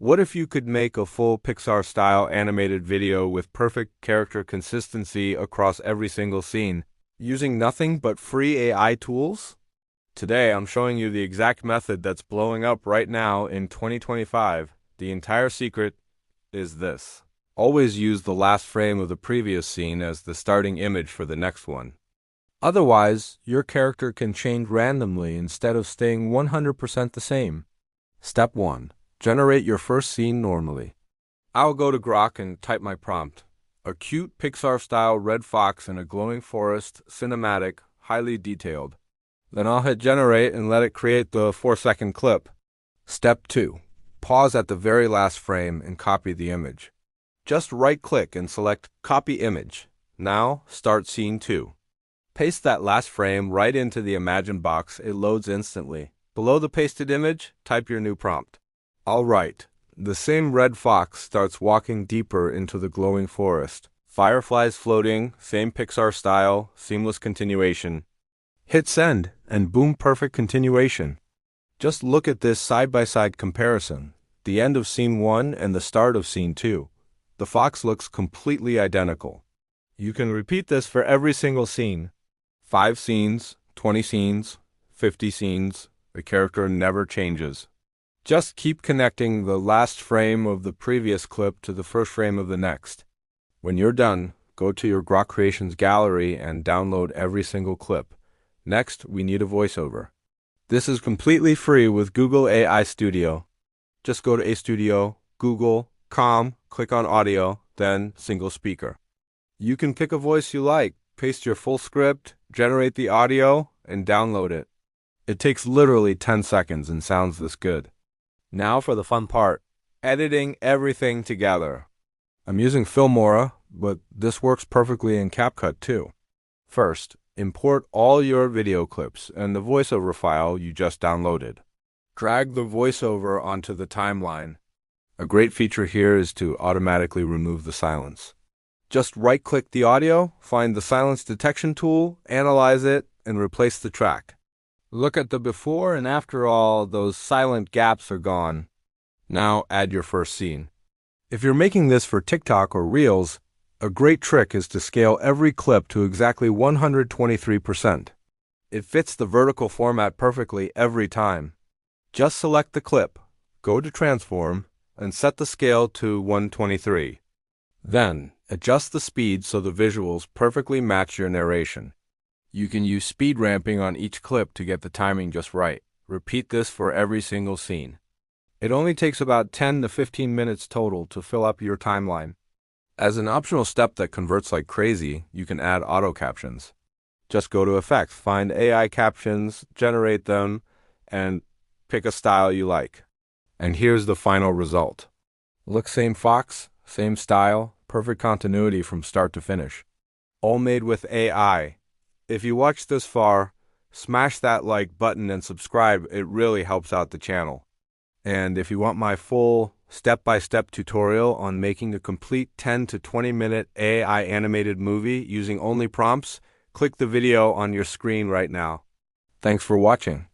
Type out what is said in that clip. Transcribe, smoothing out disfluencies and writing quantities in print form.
What if you could make a full Pixar-style animated video with perfect character consistency across every single scene, using nothing but free AI tools? Today, I'm showing you the exact method that's blowing up right now in 2025. The entire secret is this. Always use the last frame of the previous scene as the starting image for the next one. Otherwise, your character can change randomly instead of staying 100% the same. Step 1. Generate your first scene normally. I'll go to Grok and type my prompt. A cute Pixar-style red fox in a glowing forest, cinematic, highly detailed. Then I'll hit generate and let it create the 4-second clip. Step 2. Pause at the very last frame and copy the image. Just right-click and select Copy Image. Now, start Scene 2. Paste that last frame right into the Imagine box. It loads instantly. Below the pasted image, type your new prompt. All right. The same red fox starts walking deeper into the glowing forest. Fireflies floating, same Pixar style, seamless continuation. Hit send, and boom, perfect continuation. Just look at this side-by-side comparison. The end of Scene 1 and the start of Scene 2. The fox looks completely identical. You can repeat this for every single scene. 5 scenes, 20 scenes, 50 scenes. The character never changes. Just keep connecting the last frame of the previous clip to the first frame of the next. When you're done, go to your Grok Creations gallery and download every single clip. Next, we need a voiceover. This is completely free with Google AI Studio. Just go to A Studio, Google, Com, click on Audio, then Single Speaker. You can pick a voice you like, paste your full script, generate the audio, and download it. It takes literally 10 seconds and sounds this good. Now for the fun part, editing everything together. I'm using Filmora, but this works perfectly in CapCut too. First, import all your video clips and the voiceover file you just downloaded. Drag the voiceover onto the timeline. A great feature here is to automatically remove the silence. Just right-click the audio, find the silence detection tool, analyze it, and replace the track. Look at the before and after all those silent gaps are gone. Now add your first scene. If you're making this for TikTok or Reels, a great trick is to scale every clip to exactly 123%. It fits the vertical format perfectly every time. Just select the clip, go to Transform, and set the scale to 123. Then, adjust the speed so the visuals perfectly match your narration. You can use speed ramping on each clip to get the timing just right. Repeat this for every single scene. It only takes about 10 to 15 minutes total to fill up your timeline. As an optional step that converts like crazy, you can add auto captions. Just go to Effects, find AI captions, generate them, and pick a style you like. And here's the final result. Look, same fox, same style, perfect continuity from start to finish. All made with AI. If you watched this far, smash that like button and subscribe. It really helps out the channel. And if you want my full step-by-step tutorial on making a complete 10 to 20 minute AI animated movie using only prompts, click the video on your screen right now. Thanks for watching.